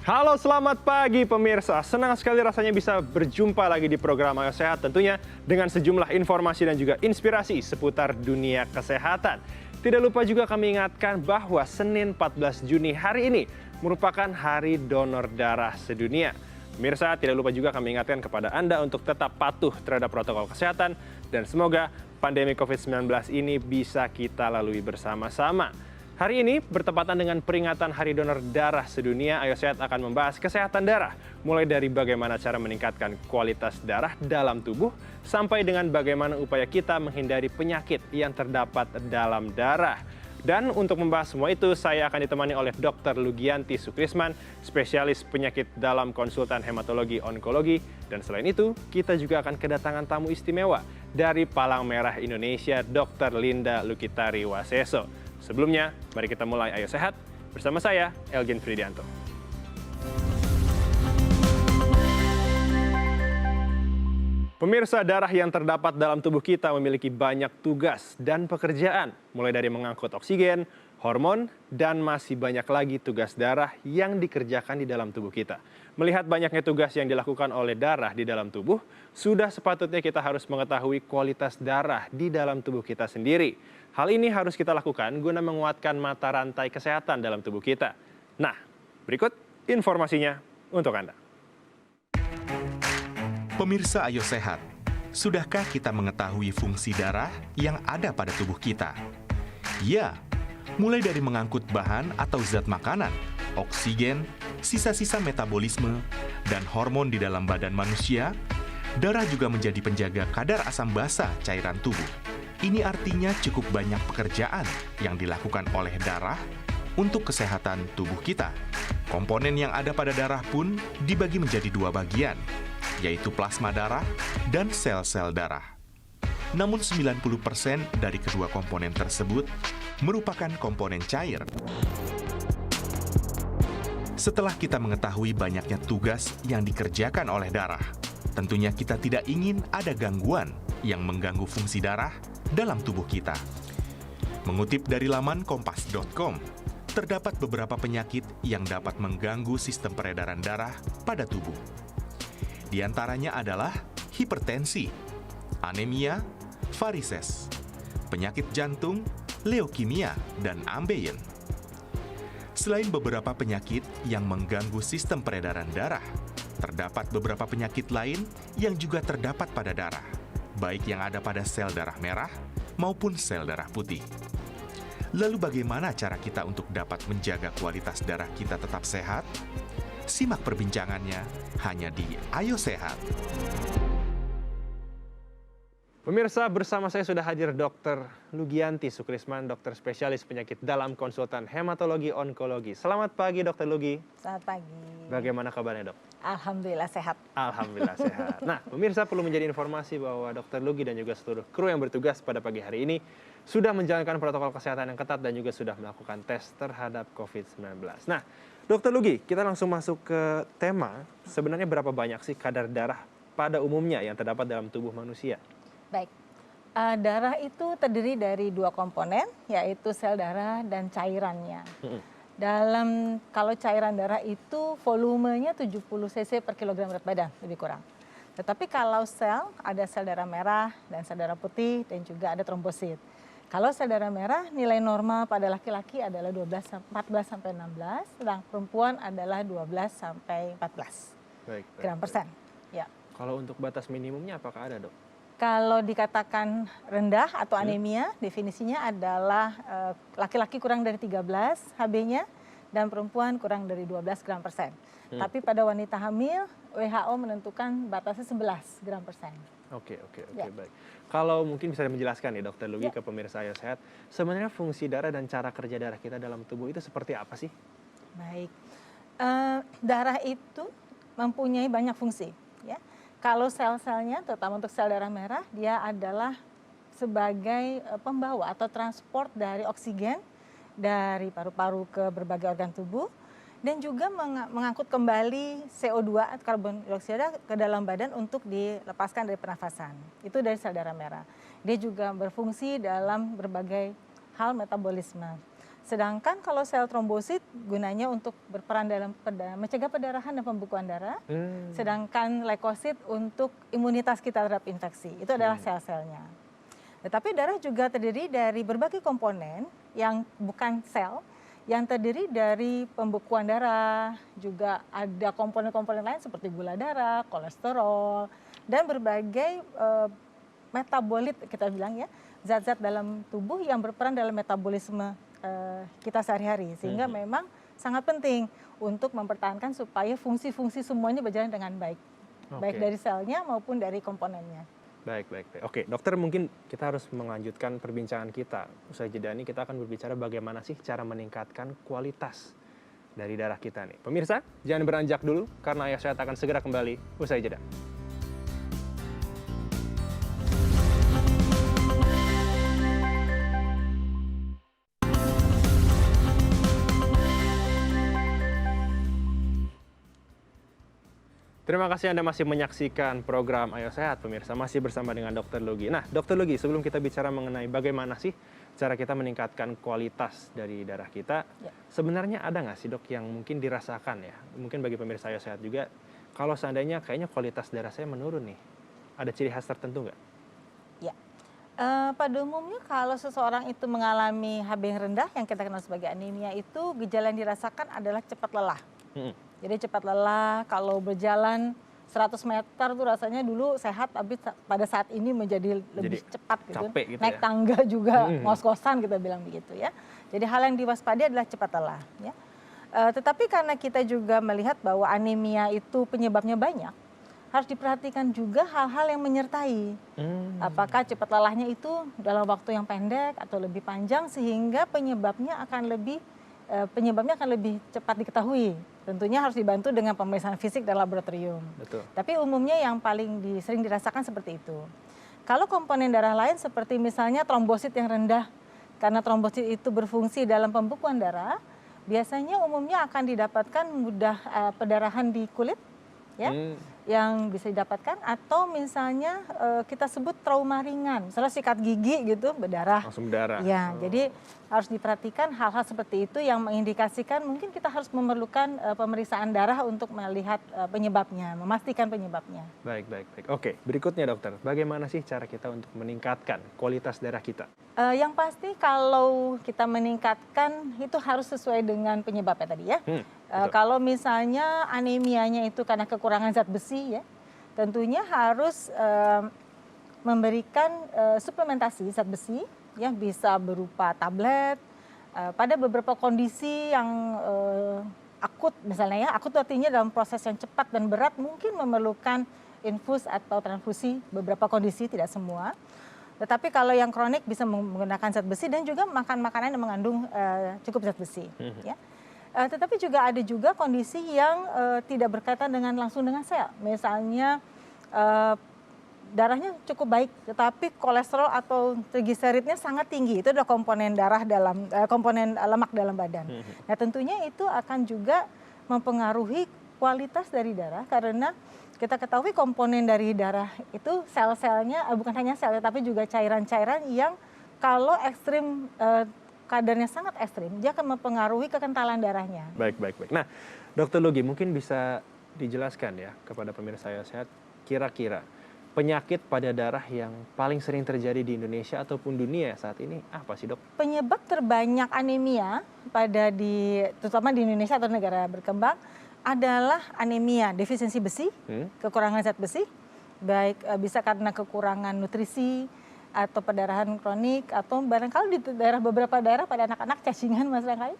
Halo, selamat pagi pemirsa. Senang sekali rasanya bisa berjumpa lagi di program Ayo Sehat, tentunya dengan sejumlah informasi dan juga inspirasi seputar dunia kesehatan. Tidak lupa juga kami ingatkan bahwa Senin 14 Juni hari ini merupakan Hari Donor Darah Sedunia. Pemirsa, tidak lupa juga kami ingatkan kepada Anda untuk tetap patuh terhadap protokol kesehatan dan semoga pandemi COVID-19 ini bisa kita lalui bersama-sama. Hari ini bertepatan dengan peringatan Hari Donor Darah Sedunia, Ayo Sehat akan membahas kesehatan darah, mulai dari bagaimana cara meningkatkan kualitas darah dalam tubuh, sampai dengan bagaimana upaya kita menghindari penyakit yang terdapat dalam darah. Dan untuk membahas semua itu, saya akan ditemani oleh Dr. Lugianti Sukrisman, spesialis penyakit dalam konsultan hematologi onkologi. Dan selain itu, kita juga akan kedatangan tamu istimewa dari Palang Merah Indonesia, Dr. Linda Lukitari Waseso. Sebelumnya, mari kita mulai Ayo Sehat bersama saya, Elgin Fridianto. Pemirsa, darah yang terdapat dalam tubuh kita memiliki banyak tugas dan pekerjaan, mulai dari mengangkut oksigen, hormon, dan masih banyak lagi tugas darah yang dikerjakan di dalam tubuh kita. Melihat banyaknya tugas yang dilakukan oleh darah di dalam tubuh, sudah sepatutnya kita harus mengetahui kualitas darah di dalam tubuh kita sendiri. Hal ini harus kita lakukan guna menguatkan mata rantai kesehatan dalam tubuh kita. Nah, berikut informasinya untuk Anda. Pemirsa Ayo Sehat, sudahkah kita mengetahui fungsi darah yang ada pada tubuh kita? Ya, mulai dari mengangkut bahan atau zat makanan, oksigen, sisa-sisa metabolisme, dan hormon di dalam badan manusia, darah juga menjadi penjaga kadar asam basa cairan tubuh. Ini artinya cukup banyak pekerjaan yang dilakukan oleh darah untuk kesehatan tubuh kita. Komponen yang ada pada darah pun dibagi menjadi dua bagian, yaitu plasma darah dan sel-sel darah. Namun 90% dari kedua komponen tersebut merupakan komponen cair. Setelah kita mengetahui banyaknya tugas yang dikerjakan oleh darah, tentunya kita tidak ingin ada gangguan yang mengganggu fungsi darah dalam tubuh kita. Mengutip dari laman kompas.com, terdapat beberapa penyakit yang dapat mengganggu sistem peredaran darah pada tubuh. Di antaranya adalah hipertensi, anemia, varises, penyakit jantung, leukemia, dan ambeien. Selain beberapa penyakit yang mengganggu sistem peredaran darah, terdapat beberapa penyakit lain yang juga terdapat pada darah, baik yang ada pada sel darah merah maupun sel darah putih. Lalu bagaimana cara kita untuk dapat menjaga kualitas darah kita tetap sehat? Simak perbincangannya hanya di Ayo Sehat. Pemirsa, bersama saya sudah hadir Dr. Lugianti Sukrisman, dokter spesialis penyakit dalam konsultan hematologi onkologi. Selamat pagi Dr. Lugi. Selamat pagi. Bagaimana kabarnya, Dok? Alhamdulillah sehat. Alhamdulillah sehat. Nah, pemirsa perlu menjadi informasi bahwa Dr. Lugi dan juga seluruh kru yang bertugas pada pagi hari ini sudah menjalankan protokol kesehatan yang ketat dan juga sudah melakukan tes terhadap COVID-19. Nah, Dr. Lugi, kita langsung masuk ke tema. Sebenarnya berapa banyak sih kadar darah pada umumnya yang terdapat dalam tubuh manusia? Baik, darah itu terdiri dari dua komponen, yaitu sel darah dan cairannya. Kalau cairan darah itu volumenya 70 cc per kilogram berat badan, lebih kurang. Tetapi kalau sel, ada sel darah merah dan sel darah putih dan juga ada trombosit. Kalau sel darah merah, nilai normal pada laki-laki adalah 14 sampai 16, sedang perempuan adalah 12 sampai 14 gram persen. Ya. Kalau untuk batas minimumnya apakah ada, Dok? Kalau dikatakan rendah atau anemia, definisinya adalah laki-laki kurang dari 13 Hb-nya dan perempuan kurang dari 12 gram persen. Tapi pada wanita hamil, WHO menentukan batasnya 11 gram persen. Oke, baik. Kalau mungkin bisa menjelaskan nih Dr. Lugi ke pemirsa Ayo Sehat, sebenarnya fungsi darah dan cara kerja darah kita dalam tubuh itu seperti apa sih? Baik, darah itu mempunyai banyak fungsi, ya. Kalau sel-selnya, terutama untuk sel darah merah, dia adalah sebagai pembawa atau transport dari oksigen dari paru-paru ke berbagai organ tubuh, dan juga mengangkut kembali CO2 atau karbon dioksida ke dalam badan untuk dilepaskan dari pernafasan. Itu dari sel darah merah. Dia juga berfungsi dalam berbagai hal metabolisme. Sedangkan kalau sel trombosit gunanya untuk berperan dalam mencegah perdarahan dan pembekuan darah. Sedangkan leukosit untuk imunitas kita terhadap infeksi. Itu adalah sel-selnya. Tetapi darah juga terdiri dari berbagai komponen yang bukan sel, yang terdiri dari pembekuan darah, juga ada komponen-komponen lain seperti gula darah, kolesterol, dan berbagai metabolit kita bilang ya, zat-zat dalam tubuh yang berperan dalam metabolisme kita sehari-hari. Sehingga memang sangat penting untuk mempertahankan supaya fungsi-fungsi semuanya berjalan dengan baik. Baik dari selnya maupun dari komponennya. Baik. Oke, dokter, mungkin kita harus melanjutkan perbincangan kita. Usai jeda ini kita akan berbicara bagaimana sih cara meningkatkan kualitas dari darah kita nih. Pemirsa, jangan beranjak dulu karena Ayo Sehat akan segera kembali usai jeda. Terima kasih Anda masih menyaksikan program Ayo Sehat, pemirsa. Masih bersama dengan Dr. Lugi. Nah, Dr. Lugi, sebelum kita bicara mengenai bagaimana sih cara kita meningkatkan kualitas dari darah kita, sebenarnya ada nggak sih, dok, yang mungkin dirasakan ya? Mungkin bagi pemirsa Ayo Sehat juga, kalau seandainya kayaknya kualitas darah saya menurun nih, ada ciri khas tertentu nggak? Ya, pada umumnya kalau seseorang itu mengalami HB yang rendah, yang kita kenal sebagai anemia, itu gejala yang dirasakan adalah cepat lelah. Jadi cepat lelah, kalau berjalan 100 meter tuh rasanya dulu sehat, tapi pada saat ini menjadi lebih cepat gitu. Capek gitu. Naik tangga juga ngos-ngosan kita bilang begitu ya. Jadi hal yang diwaspadai adalah cepat lelah ya. Tetapi karena kita juga melihat bahwa anemia itu penyebabnya banyak, harus diperhatikan juga hal-hal yang menyertai. Apakah cepat lelahnya itu dalam waktu yang pendek atau lebih panjang sehingga penyebabnya akan lebih cepat diketahui. Tentunya harus dibantu dengan pemeriksaan fisik dan laboratorium. Betul. Tapi umumnya yang paling sering dirasakan seperti itu. Kalau komponen darah lain seperti misalnya trombosit yang rendah, karena trombosit itu berfungsi dalam pembekuan darah, biasanya umumnya akan didapatkan mudah perdarahan di kulit, ya, yang bisa didapatkan, atau misalnya kita sebut trauma ringan, misalnya sikat gigi gitu berdarah. Langsung berdarah. Ya, jadi harus diperhatikan hal-hal seperti itu yang mengindikasikan mungkin kita harus memerlukan pemeriksaan darah untuk melihat penyebabnya, memastikan penyebabnya. Baik. Oke, berikutnya dokter, bagaimana sih cara kita untuk meningkatkan kualitas darah kita? Yang pasti kalau kita meningkatkan itu harus sesuai dengan penyebabnya tadi ya. Kalau misalnya anemianya itu karena kekurangan zat besi ya, tentunya harus memberikan suplementasi zat besi ya, bisa berupa tablet. Pada beberapa kondisi yang akut misalnya ya, akut artinya dalam proses yang cepat dan berat mungkin memerlukan infus atau transfusi, beberapa kondisi, tidak semua. Tetapi kalau yang kronik bisa menggunakan zat besi dan juga makan makanan yang mengandung cukup zat besi ya. Tetapi juga ada juga kondisi yang tidak berkaitan langsung dengan sel. Misalnya darahnya cukup baik, tetapi kolesterol atau trigliseridnya sangat tinggi. Itu adalah komponen darah dalam komponen lemak dalam badan. Nah, tentunya itu akan juga mempengaruhi kualitas dari darah, karena kita ketahui komponen dari darah itu sel-selnya bukan hanya sel, tapi juga cairan-cairan yang kalau ekstrim, kadarnya sangat ekstrim, dia akan mempengaruhi kekentalan darahnya. Baik. Nah, Dokter Lugi, mungkin bisa dijelaskan ya kepada pemirsa Ayo Sehat, kira-kira penyakit pada darah yang paling sering terjadi di Indonesia ataupun dunia saat ini apa sih, dok? Penyebab terbanyak anemia terutama di Indonesia atau negara berkembang adalah anemia defisiensi besi, kekurangan zat besi, baik bisa karena kekurangan nutrisi atau perdarahan kronik, atau barangkali di beberapa daerah pada anak-anak cacingan mas barangkali.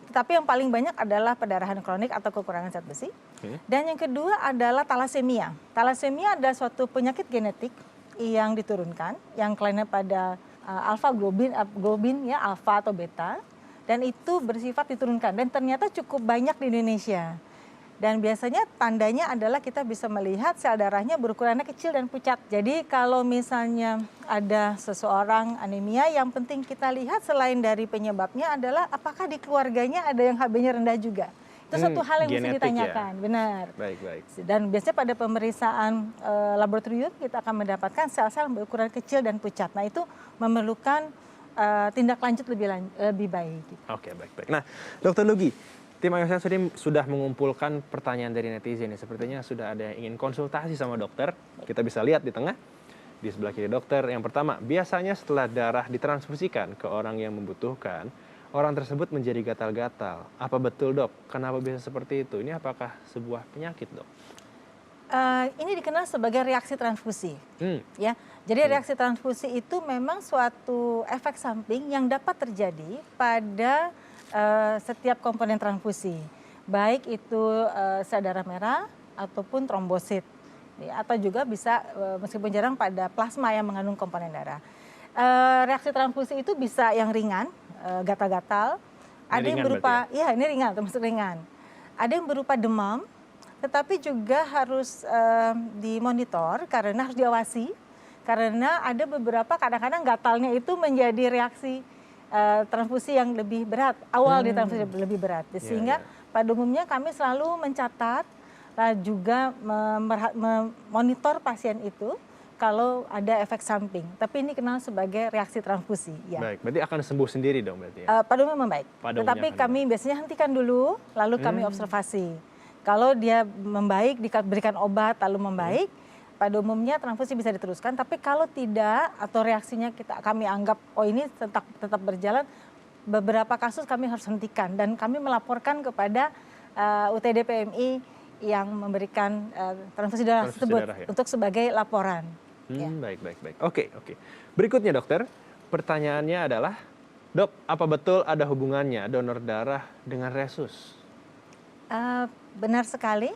Tetapi yang paling banyak adalah perdarahan kronik atau kekurangan zat besi. Dan yang kedua adalah talasemia. Talasemia adalah suatu penyakit genetik yang diturunkan, yang kliennya pada alfa globin ya, alfa atau beta, dan itu bersifat diturunkan dan ternyata cukup banyak di Indonesia. Dan biasanya tandanya adalah kita bisa melihat sel darahnya berukurannya kecil dan pucat. Jadi kalau misalnya ada seseorang anemia, yang penting kita lihat selain dari penyebabnya adalah apakah di keluarganya ada yang HB-nya rendah juga. Itu satu hal yang mesti ditanyakan, ya? Benar. Baik. Dan biasanya pada pemeriksaan laboratorium kita akan mendapatkan sel-sel berukuran kecil dan pucat. Nah, itu memerlukan tindak lanjut lebih baik. Gitu. Oke, baik-baik. Nah, Dokter Lugi, tim Ayo Sehat sudah mengumpulkan pertanyaan dari netizen. Sepertinya sudah ada yang ingin konsultasi sama dokter. Kita bisa lihat di tengah, di sebelah kiri dokter. Yang pertama, biasanya setelah darah ditransfusikan ke orang yang membutuhkan, orang tersebut menjadi gatal-gatal. Apa betul, Dok? Kenapa bisa seperti itu? Ini apakah sebuah penyakit, Dok? Ini dikenal sebagai reaksi transfusi. Ya, jadi reaksi transfusi itu memang suatu efek samping yang dapat terjadi pada setiap komponen transfusi, baik itu sel darah merah ataupun trombosit, ya, atau juga bisa meskipun jarang pada plasma yang mengandung komponen darah. Reaksi transfusi itu bisa yang ringan, gatal-gatal, ada yang berupa, ya ini ringan, termasuk ringan. Ada yang berupa demam, tetapi juga harus dimonitor karena harus diawasi, karena ada beberapa kadang-kadang gatalnya itu menjadi reaksi transfusi yang lebih berat, awal di transfusi lebih berat. Sehingga pada umumnya kami selalu mencatat, juga memonitor pasien itu kalau ada efek samping. Tapi ini kenal sebagai reaksi transfusi. Ya. Baik, berarti akan sembuh sendiri dong berarti ya? Pada umumnya membaik. Tetapi kami biasanya hentikan dulu, lalu kami observasi. Kalau dia membaik, diberikan obat lalu membaik, pada umumnya transfusi bisa diteruskan. Tapi kalau tidak atau reaksinya kami anggap ini tetap berjalan, beberapa kasus kami harus hentikan dan kami melaporkan kepada UTD PMI yang memberikan transfusi darah tersebut untuk sebagai laporan. Baik. Oke. Berikutnya dokter, pertanyaannya adalah, Dok, apa betul ada hubungannya donor darah dengan resus? Benar sekali.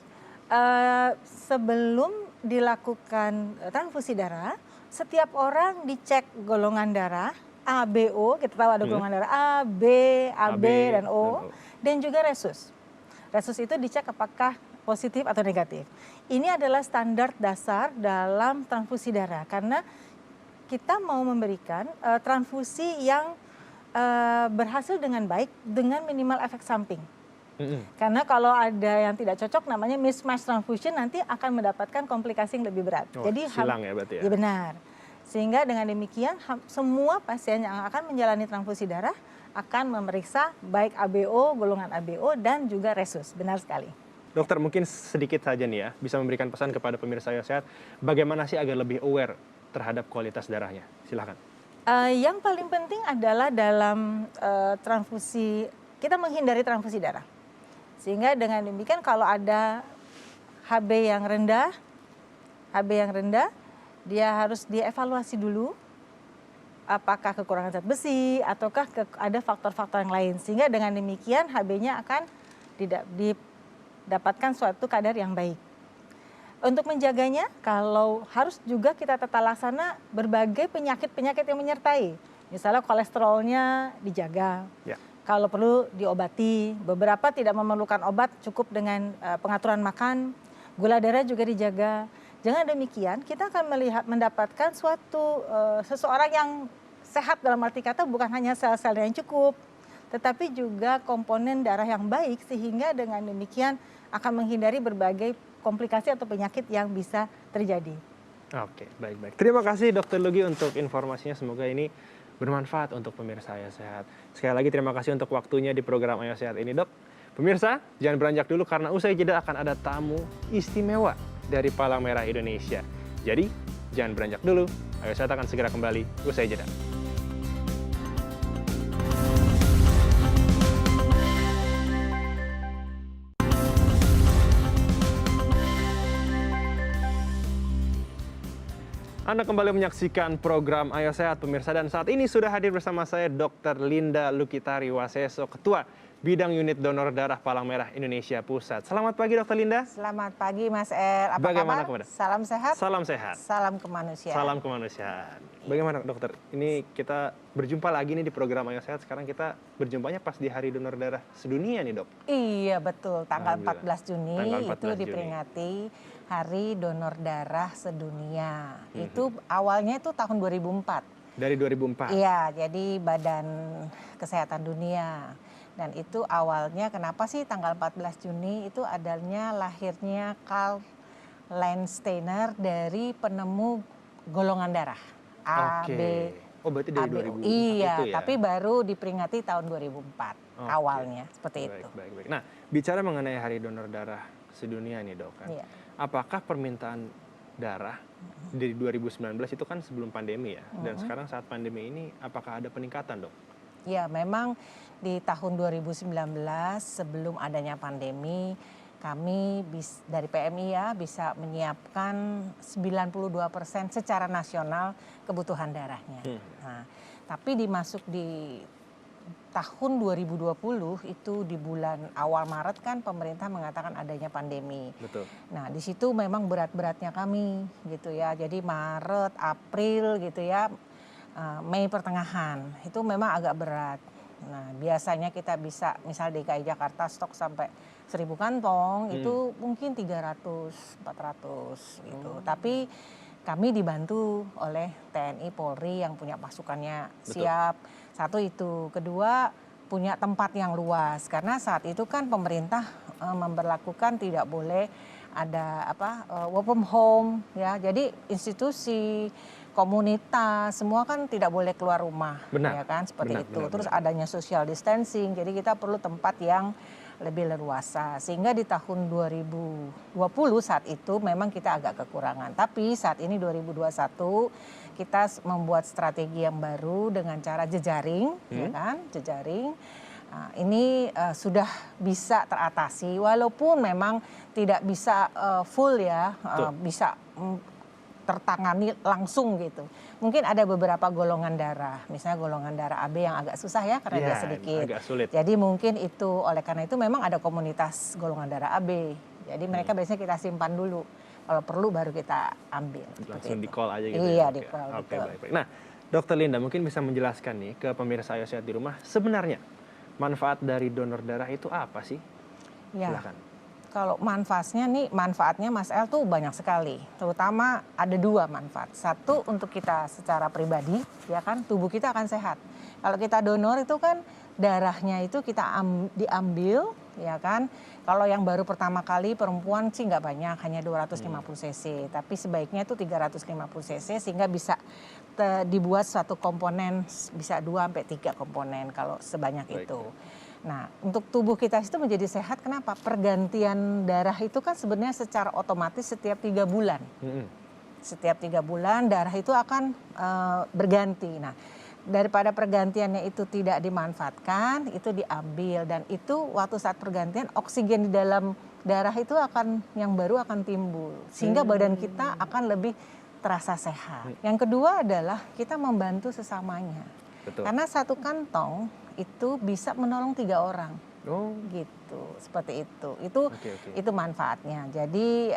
Sebelum dilakukan transfusi darah, setiap orang dicek golongan darah A, B, O, kita tahu ada golongan darah A, B, AB, dan O, dan juga resus. Resus itu dicek apakah positif atau negatif. Ini adalah standar dasar dalam transfusi darah, karena kita mau memberikan transfusi yang berhasil dengan baik dengan minimal efek samping. Karena kalau ada yang tidak cocok namanya mismatch transfusion, nanti akan mendapatkan komplikasi yang lebih berat. Jadi silang ya berarti ya? Ya benar. Sehingga dengan demikian semua pasien yang akan menjalani transfusi darah akan memeriksa baik ABO, golongan ABO dan juga resus. Benar sekali. Dokter, mungkin sedikit saja nih ya, bisa memberikan pesan kepada pemirsa Ayo Sehat, bagaimana sih agar lebih aware terhadap kualitas darahnya? Silakan. Yang paling penting adalah dalam transfusi, kita menghindari transfusi darah. Sehingga dengan demikian kalau ada HB yang rendah, dia harus dievaluasi dulu apakah kekurangan zat besi ataukah ada faktor-faktor yang lain. Sehingga dengan demikian HB-nya akan didapatkan suatu kadar yang baik. Untuk menjaganya, kalau harus juga kita tata laksana berbagai penyakit-penyakit yang menyertai. Misalnya kolesterolnya dijaga. Ya. Kalau perlu diobati, beberapa tidak memerlukan obat, cukup dengan pengaturan makan, gula darah juga dijaga. Jangan demikian, kita akan mendapatkan suatu seseorang yang sehat dalam arti kata bukan hanya sel-sel yang cukup, tetapi juga komponen darah yang baik sehingga dengan demikian akan menghindari berbagai komplikasi atau penyakit yang bisa terjadi. Oke, baik. Terima kasih Dr. Lugi untuk informasinya, semoga ini bermanfaat untuk pemirsa Ayo Sehat. Sekali lagi terima kasih untuk waktunya di program Ayo Sehat ini, Dok. Pemirsa, jangan beranjak dulu karena usai jeda akan ada tamu istimewa dari Palang Merah Indonesia. Jadi, jangan beranjak dulu. Ayo Sehat akan segera kembali usai jeda. Anda kembali menyaksikan program Ayo Sehat pemirsa, dan saat ini sudah hadir bersama saya Dr. Linda Lukitari Waseso, Ketua Bidang Unit Donor Darah Palang Merah Indonesia Pusat. Selamat pagi Dr. Linda. Selamat pagi Mas El. Apa Bagaimana kabar? Kabar? Salam sehat. Salam sehat. Salam kemanusiaan. Salam kemanusiaan. Bagaimana dokter? Ini kita berjumpa lagi nih di program Ayo Sehat. Sekarang kita berjumpanya pas di Hari Donor Darah Sedunia nih dok. Iya betul, tanggal 14 Juni tanggal 14 itu diperingati Hari Donor Darah Sedunia. Mhm. Itu awalnya itu tahun 2004. Dari 2004? Iya, jadi Badan Kesehatan Dunia. Dan itu awalnya kenapa sih tanggal 14 Juni itu adanya lahirnya Karl Landsteiner dari penemu golongan darah A, B, Oh, berarti dari ABO. 2004 Iya, itu ya? tapi baru diperingati tahun 2004 Oke. awalnya seperti Baik, itu. baik. Nah, bicara mengenai Hari Donor Darah sedunia nih, Dok, kan. Iya. Apakah permintaan darah dari 2019 itu kan sebelum pandemi ya? Dan sekarang saat pandemi ini apakah ada peningkatan, Dok? Ya, memang di tahun 2019 sebelum adanya pandemi kami dari PMI ya bisa menyiapkan 92% secara nasional kebutuhan darahnya. Nah, tapi dimasuk di tahun 2020 itu di bulan awal Maret kan pemerintah mengatakan adanya pandemi. Betul. Nah, di situ memang berat-beratnya kami gitu ya. Jadi Maret, April gitu ya, Mei pertengahan itu memang agak berat. Nah, biasanya kita bisa misal DKI Jakarta stok sampai 1.000 kantong itu mungkin 300, 400 gitu. Tapi kami dibantu oleh TNI Polri yang punya pasukannya siap. Satu itu, kedua punya tempat yang luas karena saat itu kan pemerintah memberlakukan tidak boleh ada work from home ya. Jadi institusi, komunitas semua kan tidak boleh keluar rumah. Benar. Ya kan seperti Benar, itu. benar, Terus benar. adanya social distancing. Jadi kita perlu tempat yang lebih leluasa. Sehingga di tahun 2020 saat itu memang kita agak kekurangan. Tapi saat ini 2021 kita membuat strategi yang baru dengan cara jejaring, ya kan? Jejaring. Nah, ini sudah bisa teratasi walaupun memang tidak bisa full ya, bisa tertangani langsung gitu. Mungkin ada beberapa golongan darah, misalnya golongan darah AB yang agak susah ya karena dia sedikit. Agak sulit. Jadi mungkin itu oleh karena itu memang ada komunitas golongan darah AB. Jadi mereka biasanya kita simpan dulu. Kalau perlu baru kita ambil. Langsung di call aja gitu. Iya, ya? di call. Oke, baik. Nah, Dokter Linda mungkin bisa menjelaskan nih ke pemirsa Ayo Sehat di rumah sebenarnya manfaat dari donor darah itu apa sih? Ya. Silakan. Kalau manfaatnya Mas El tuh banyak sekali. Terutama ada 2 manfaat. Satu untuk kita secara pribadi, ya kan, tubuh kita akan sehat. Kalau kita donor itu kan darahnya itu kita diambil, ya kan. Kalau yang baru pertama kali perempuan sih nggak banyak, hanya 250 cc. Tapi sebaiknya itu 350 cc sehingga bisa dibuat suatu komponen, bisa 2-3 komponen kalau sebanyak itu. Nah, untuk tubuh kita itu menjadi sehat, kenapa? Pergantian darah itu kan sebenarnya secara otomatis setiap 3 bulan. Setiap 3 bulan darah itu akan berganti. Nah, daripada pergantiannya itu tidak dimanfaatkan, itu diambil. Dan itu waktu saat pergantian, oksigen di dalam darah itu yang baru akan timbul. Sehingga badan kita akan lebih terasa sehat. Yang kedua adalah kita membantu sesamanya. Betul. Karena satu kantong itu bisa menolong 3 orang. Oh, Gitu, seperti itu. Oke. Itu manfaatnya. Jadi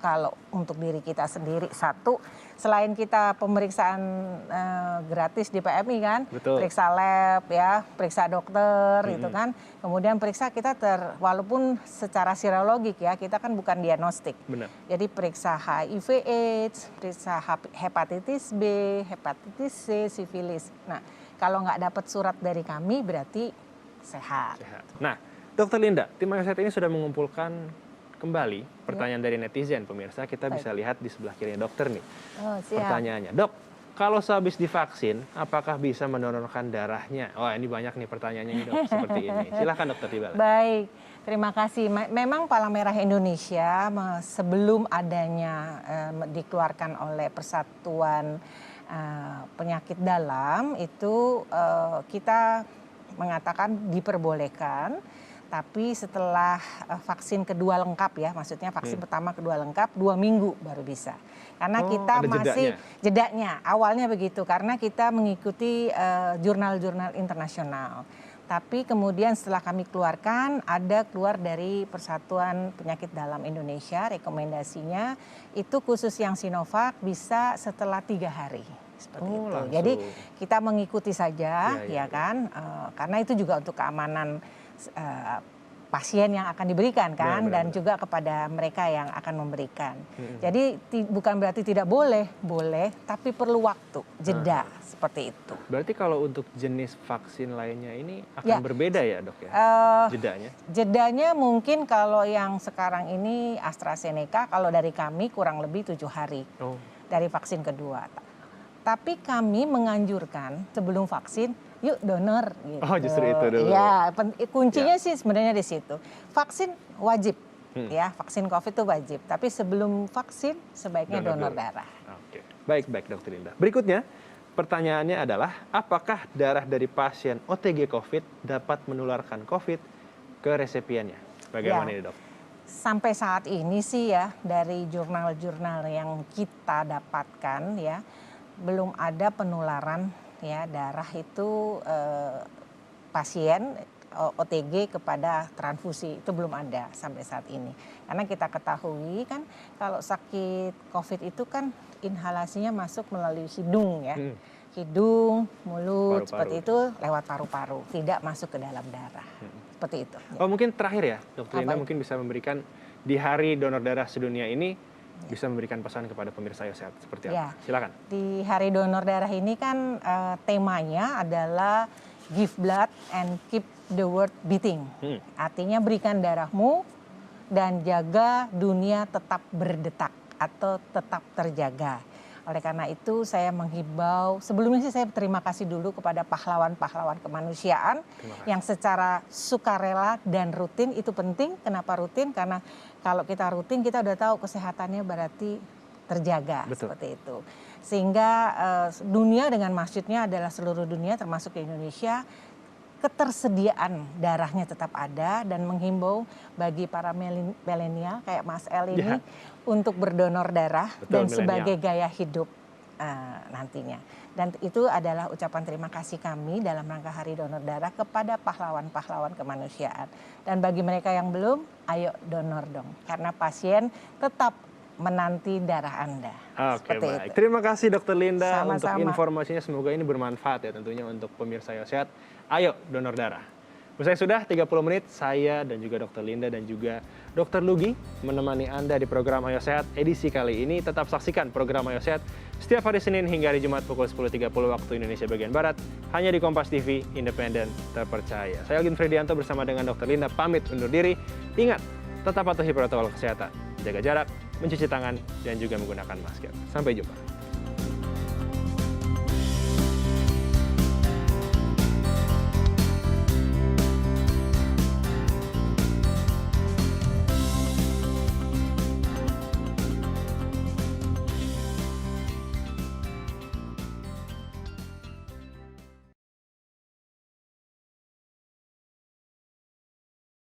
kalau untuk diri kita sendiri, satu, selain kita pemeriksaan gratis di PMI kan, Betul. periksa lab ya, periksa dokter gitu kan, kemudian periksa kita walaupun secara serologik ya, kita kan bukan diagnostik. benar. Jadi periksa HIV/AIDS, periksa hepatitis B, hepatitis C, sifilis. Nah, kalau nggak dapat surat dari kami berarti sehat. Nah, Dokter Linda, tim Ayo Sehat ini sudah mengumpulkan kembali pertanyaan dari netizen, pemirsa. Kita bisa lihat di sebelah kirinya dokter nih. Oh, siap. Pertanyaannya, Dok, kalau sehabis divaksin, apakah bisa mendonorkan darahnya? Wah, ini banyak nih pertanyaannya nih, Dok, seperti ini. Silakan Dokter Dibala. Baik, terima kasih. Memang Palang Merah Indonesia sebelum adanya dikeluarkan oleh Persatuan Penyakit Dalam itu kita mengatakan diperbolehkan. Tapi setelah vaksin kedua lengkap ya, maksudnya vaksin pertama kedua lengkap 2 minggu baru bisa. Karena kita ada masih jedanya, awalnya begitu karena kita mengikuti jurnal-jurnal internasional. Tapi kemudian setelah kami keluarkan, ada keluar dari Persatuan Penyakit Dalam Indonesia, rekomendasinya itu khusus yang Sinovac bisa setelah 3 hari. Seperti itu. Langsung. Jadi kita mengikuti saja, ya kan, karena itu juga untuk keamanan pasien yang akan diberikan kan, dan juga kepada mereka yang akan memberikan. Jadi bukan berarti tidak boleh, tapi perlu waktu, jeda seperti itu. Berarti kalau untuk jenis vaksin lainnya ini akan berbeda ya, Dok ya? Jedanya? Jedanya mungkin kalau yang sekarang ini AstraZeneca, kalau dari kami kurang lebih 7 hari dari vaksin kedua. Tapi kami menganjurkan sebelum vaksin, yuk donor. Gitu. Oh, justru itu dulu. Ya, kuncinya sih sebenarnya di situ. Vaksin wajib, ya, vaksin COVID itu wajib. Tapi sebelum vaksin sebaiknya donor darah. Oke, baik Dokter Linda. Berikutnya, pertanyaannya adalah, apakah darah dari pasien OTG COVID dapat menularkan COVID ke resepiennya? Bagaimana ini, Dok? Sampai saat ini sih ya, dari jurnal-jurnal yang kita dapatkan ya, belum ada penularan ya darah itu pasien OTG kepada transfusi, itu belum ada sampai saat ini. Karena kita ketahui kan kalau sakit COVID itu kan inhalasinya masuk melalui hidung ya. Hidung, mulut, Paru-paru. seperti itu lewat paru-paru, tidak masuk ke dalam darah. Seperti itu. Oh, mungkin terakhir ya, Dokter Linda Apa? mungkin bisa memberikan di Hari Donor Darah Sedunia ini, bisa memberikan pesan kepada pemirsa Ayo Sehat seperti apa? Ya. Silakan. Di Hari Donor Darah ini kan temanya adalah Give Blood and Keep the World Beating. Artinya berikan darahmu dan jaga dunia tetap berdetak atau tetap terjaga. Oleh karena itu saya menghimbau, sebelumnya sih saya berterima kasih dulu kepada pahlawan-pahlawan kemanusiaan yang secara sukarela dan rutin, itu penting. Kenapa rutin? Karena kalau kita rutin kita udah tahu kesehatannya berarti terjaga. Betul. Seperti itu. Sehingga dunia dengan maksudnya adalah seluruh dunia termasuk di Indonesia, ketersediaan darahnya tetap ada, dan menghimbau bagi para milenial kayak Mas El ini untuk berdonor darah. Betul, dan milenial. sebagai gaya hidup nantinya. Dan itu adalah ucapan terima kasih kami dalam rangka Hari Donor Darah kepada pahlawan-pahlawan kemanusiaan. Dan bagi mereka yang belum, ayo donor dong. Karena pasien tetap menanti darah Anda. Oke, Seperti baik. itu. Terima kasih Dokter Linda untuk Sama-sama. informasinya. Semoga ini bermanfaat ya tentunya untuk pemirsa Ayo Sehat. Ayo donor darah. Usai sudah 30 menit, saya dan juga Dokter Linda dan juga Dokter Lugi menemani Anda di program Ayo Sehat edisi kali ini. Tetap saksikan program Ayo Sehat setiap hari Senin hingga hari Jumat pukul 10.30 waktu Indonesia bagian Barat. Hanya di Kompas TV, independen, terpercaya. Saya Algin Fredianto bersama dengan Dokter Linda pamit undur diri. Ingat, tetap patuhi protokol kesehatan. Jaga jarak, mencuci tangan, dan juga menggunakan masker. Sampai jumpa.